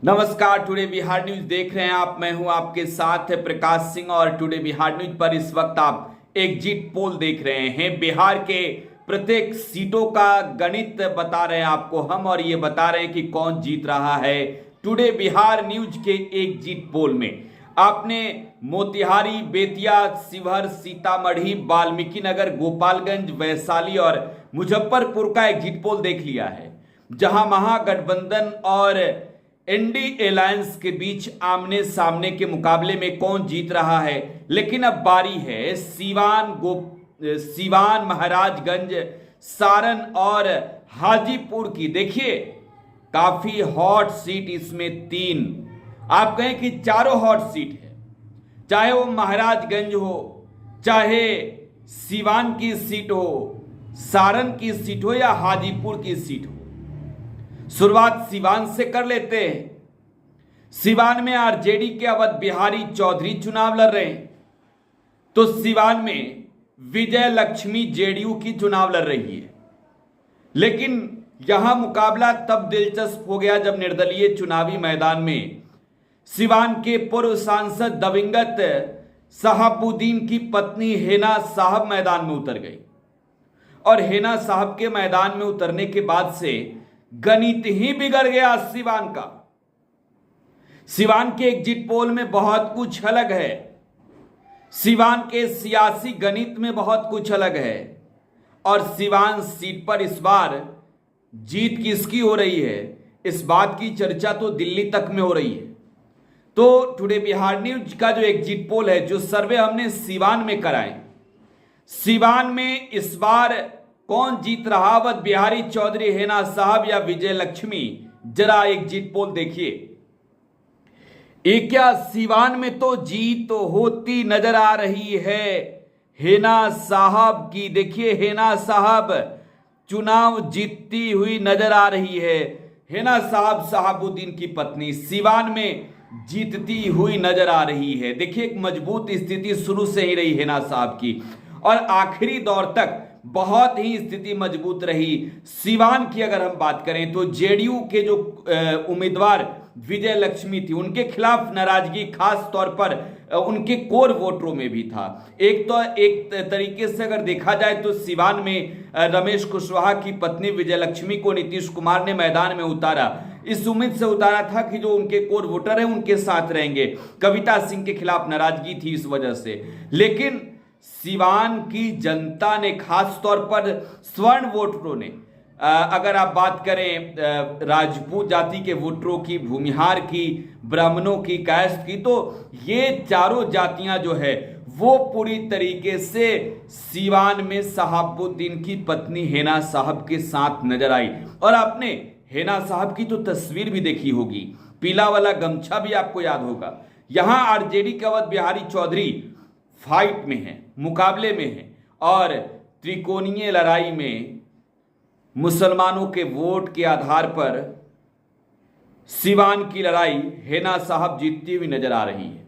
नमस्कार, today Bihar news देख रहे हैं आप। मैं हूं आपके साथ प्रकाश सिंह और टुडे बिहार न्यूज पर इस वक्त आप एग्जिट पोल देख रहे हैं। बिहार के प्रत्येक सीटों का गणित बता रहे हैं आपको हम, और ये बता रहे हैं कि कौन जीत रहा है टुडे बिहार न्यूज के एग्जिट पोल में। आपने मोतिहारी, बेतिया, शिवहर, सीतामढ़ी, वाल्मीकिनगर, गोपालगंज, वैशाली और मुजफ्फरपुर का एग्जिट पोल देख लिया है, जहां महागठबंधन और एनडी अलायंस के बीच आमने सामने के मुकाबले में कौन जीत रहा है। लेकिन अब बारी है सीवान, महाराजगंज, सारण और हाजीपुर की। देखिए, काफी हॉट सीट इसमें तीन, आप कहें कि चारों हॉट सीट है, चाहे वो महाराजगंज हो, चाहे सीवान की सीट हो, सारण की सीट हो या हाजीपुर की सीट हो। शुरुआत सीवान से कर लेते हैं। सीवान में आरजेडी के अवध बिहारी चौधरी चुनाव लड़ रहे हैं, तो सीवान में विजय लक्ष्मी जेडीयू की चुनाव लड़ रही है। लेकिन यहां मुकाबला तब दिलचस्प हो गया जब निर्दलीय चुनावी मैदान में सीवान के पूर्व सांसद दिवंगत शहाबुद्दीन की पत्नी हेना साहब मैदान में उतर गई। और हेना साहब के मैदान में उतरने के बाद से गणित ही बिगड़ गया सीवान का। सीवान के एग्जिट पोल में बहुत कुछ अलग है, सीवान के सियासी गणित में बहुत कुछ अलग है। और सीवान सीट पर इस बार जीत किसकी हो रही है, इस बात की चर्चा तो दिल्ली तक में हो रही है। तो टुडे बिहार न्यूज का जो एग्जिट पोल है, जो सर्वे हमने सीवान में कराए, सीवान में इस बार कौन जीत रहा, अवध बिहारी चौधरी, हेना साहब या विजय लक्ष्मी। जरा एग्जिट पोल देखिए। एक क्या सीवान में तो जीत होती नजर आ रही है हेना साहब की। देखिए, हेना साहब चुनाव जीतती हुई नजर आ रही है। हेना साहब शहाबुद्दीन की पत्नी सीवान में जीतती हुई नजर आ रही है। देखिए, एक मजबूत स्थिति शुरू से ही रही हेना साहब की, और आखिरी दौर तक बहुत ही स्थिति मजबूत रही। सीवान की अगर हम बात करें तो जेडीयू के जो उम्मीदवार विजय लक्ष्मी थी, उनके खिलाफ नाराजगी खास तौर पर उनके कोर वोटरों में भी था। एक तरीके से अगर देखा जाए तो सीवान में रमेश कुशवाहा की पत्नी विजय लक्ष्मी को नीतीश कुमार ने मैदान में उतारा, इस उम्मीद से उतारा था कि जो उनके कोर वोटर हैं उनके साथ रहेंगे। कविता सिंह के खिलाफ नाराजगी थी इस वजह से। लेकिन सीवान की जनता ने, खास तौर पर स्वर्ण वोटरों ने, अगर आप बात करें राजपूत जाति के वोटरों की, भूमिहार की, ब्राह्मणों की, कायस्थ की, तो ये चारों जातियां जो है वो पूरी तरीके से सीवान में शहाबुद्दीन की पत्नी हेना साहब के साथ नजर आई। और आपने हेना साहब की तो तस्वीर भी देखी होगी, पीला वाला गमछा भी आपको याद होगा। यहां आरजेडी के अवध बिहारी चौधरी फाइट में है, मुकाबले में है, और त्रिकोणीय लड़ाई में मुसलमानों के वोट के आधार पर सीवान की लड़ाई हेना साहब जीतती हुई नजर आ रही है।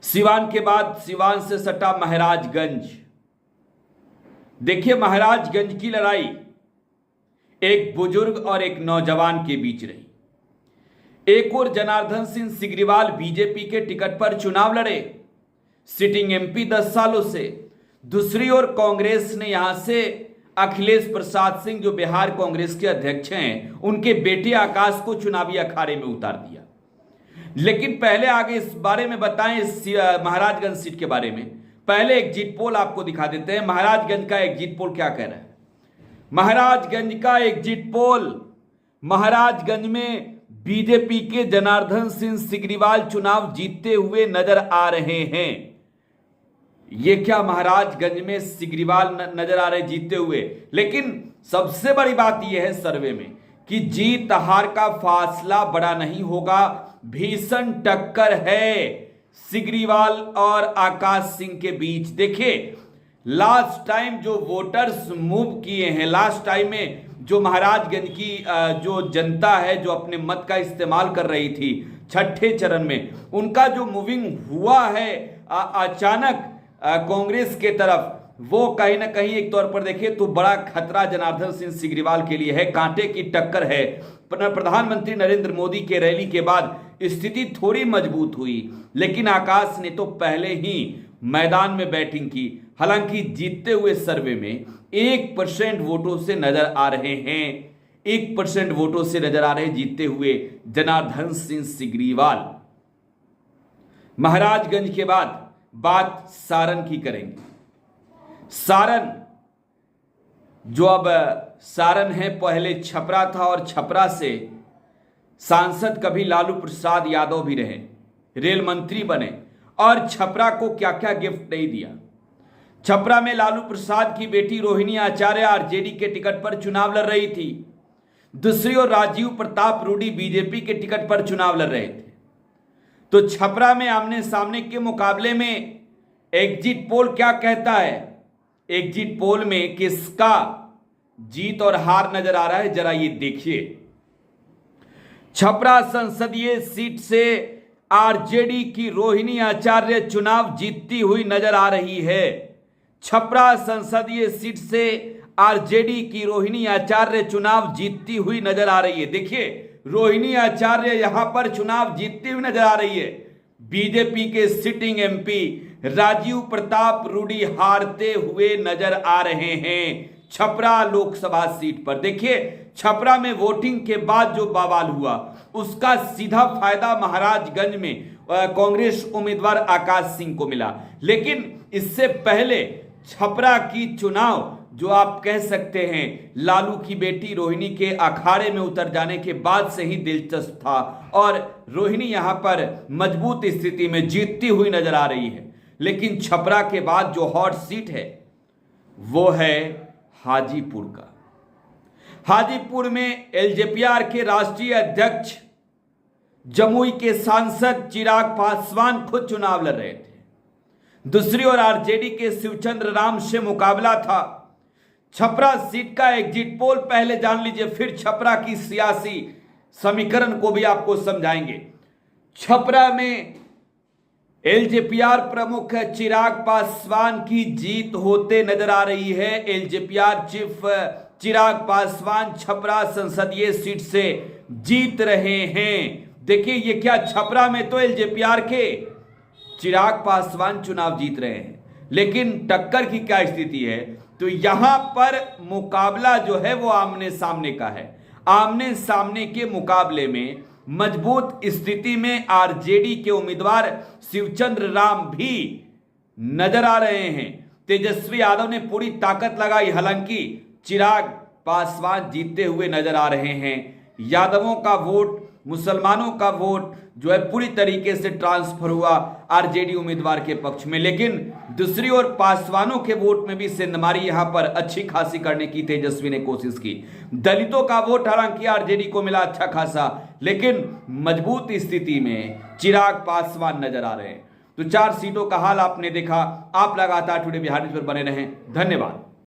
सीवान के बाद सीवान से सटा महाराजगंज। देखिए, महाराजगंज की लड़ाई एक बुजुर्ग और एक नौजवान के बीच रही। एक और जनार्दन सिंह सिग्रीवाल बीजेपी के टिकट पर चुनाव लड़े, सिटिंग एमपी 10 सालों से। दूसरी ओर कांग्रेस ने यहां से अखिलेश प्रसाद सिंह, जो बिहार कांग्रेस के अध्यक्ष हैं, उनके बेटे आकाश को चुनावी अखाड़े में उतार दिया। लेकिन पहले आगे इस बारे में बताएं, इस महाराजगंज सीट के बारे में पहले एग्जिट पोल आपको दिखा देते हैं। महाराजगंज का एग्जिट पोल क्या कह रहा है। महाराजगंज का एग्जिट पोल, महाराजगंज में बीजेपी के जनार्दन सिंह सिग्रीवाल चुनाव जीतते हुए नजर आ रहे हैं। ये क्या, महाराजगंज में सिग्रीवाल नजर आ रहे जीतते हुए। लेकिन सबसे बड़ी बात यह है सर्वे में कि जीत हार का फासला बड़ा नहीं होगा, भीषण टक्कर है सिग्रीवाल और आकाश सिंह के बीच। देखिए, लास्ट टाइम जो वोटर्स मूव किए हैं, लास्ट टाइम में जो महाराजगंज की जो जनता है, जो अपने मत का इस्तेमाल कर रही थी छठे चरण में, उनका जो मूविंग हुआ है अचानक कांग्रेस के तरफ, वो कहीं ना कहीं एक तौर पर देखिए तो बड़ा खतरा जनार्दन सिंह सिग्रीवाल के लिए है। कांटे की टक्कर है। प्रधानमंत्री नरेंद्र मोदी के रैली के बाद स्थिति थोड़ी मजबूत हुई, लेकिन आकाश ने तो पहले ही मैदान में बैटिंग की। हालांकि जीतते हुए सर्वे में 1% वोटों से नजर आ रहे हैं, 1% वोटों से नजर आ रहे जीतते हुए जनार्दन सिंह सिग्रीवाल। महाराजगंज के बाद बात सारण की करेंगे। सारण जो अब सारण है, पहले छपरा था और छपरा से सांसद कभी लालू प्रसाद यादव भी रहे, रेल मंत्री बने और छपरा को क्या क्या गिफ्ट नहीं दिया। छपरा में लालू प्रसाद की बेटी रोहिणी आचार्य आरजेडी के टिकट पर चुनाव लड़ रही थी। दूसरी ओर राजीव प्रताप रूडी बीजेपी के टिकट पर चुनाव लड़ रहे थे। तो छपरा में आमने सामने के मुकाबले में एग्जिट पोल क्या कहता है, एग्जिट पोल में किसका जीत और हार नजर आ रहा है, जरा ये देखिए। छपरा संसदीय सीट से आरजेडी की रोहिणी आचार्य चुनाव जीतती हुई नजर आ रही है। छपरा संसदीय सीट से आरजेडी की रोहिणी आचार्य चुनाव जीतती हुई नजर आ रही है। देखिए, रोहिणी आचार्य यहां पर चुनाव जीतती हुई नजर आ रही है। बीजेपी के सिटिंग एमपी राजीव प्रताप रूडी हारते हुए नजर आ रहे हैं छपरा लोकसभा सीट पर। देखिए, छपरा में वोटिंग के बाद जो बवाल हुआ उसका सीधा फायदा महाराजगंज में कांग्रेस उम्मीदवार आकाश सिंह को मिला। लेकिन इससे पहले छपरा की चुनाव जो आप कह सकते हैं लालू की बेटी रोहिणी के अखाड़े में उतर जाने के बाद से ही दिलचस्प था और रोहिणी यहां पर मजबूत स्थिति में जीतती हुई नजर आ रही है। लेकिन छपरा के बाद जो हॉट सीट है वो है हाजीपुर का। हाजीपुर में एलजेपीआर के राष्ट्रीय अध्यक्ष जमुई के सांसद चिराग पासवान खुद चुनाव लड़ रहे थे। दूसरी ओर आरजेडी के शिवचंद्र राम से मुकाबला था। छपरा सीट का एग्जिट पोल पहले जान लीजिए, फिर छपरा की सियासी समीकरण को भी आपको समझाएंगे। छपरा में एलजेपीआर प्रमुख चिराग पासवान की जीत होते नजर आ रही है। एलजेपीआर चीफ चिराग पासवान छपरा संसदीय सीट से जीत रहे हैं। देखिए, ये क्या, छपरा में तो एलजेपीआर के चिराग पासवान चुनाव जीत रहे हैं, लेकिन टक्कर की क्या स्थिति है, तो यहां पर मुकाबला जो है वो आमने सामने का है। आमने सामने के मुकाबले में मजबूत स्थिति में आरजेडी के उम्मीदवार शिवचंद्र राम भी नजर आ रहे हैं। तेजस्वी यादव ने पूरी ताकत लगाई, हालांकि चिराग पासवान जीतते हुए नजर आ रहे हैं। यादवों का वोट, मुसलमानों का वोट जो है पूरी तरीके से ट्रांसफर हुआ आरजेडी उम्मीदवार के पक्ष में। लेकिन दूसरी ओर पासवानों के वोट में भी सेंधमारी यहां पर अच्छी खासी करने की तेजस्वी ने कोशिश की। दलितों का वोट हालांकि आरजेडी को मिला अच्छा खासा, लेकिन मजबूत स्थिति में चिराग पासवान नजर आ रहे हैं। तो 4 सीटों का हाल आपने देखा। आप लगातार टुडे बिहार न्यूज़ पर बने रहें। धन्यवाद।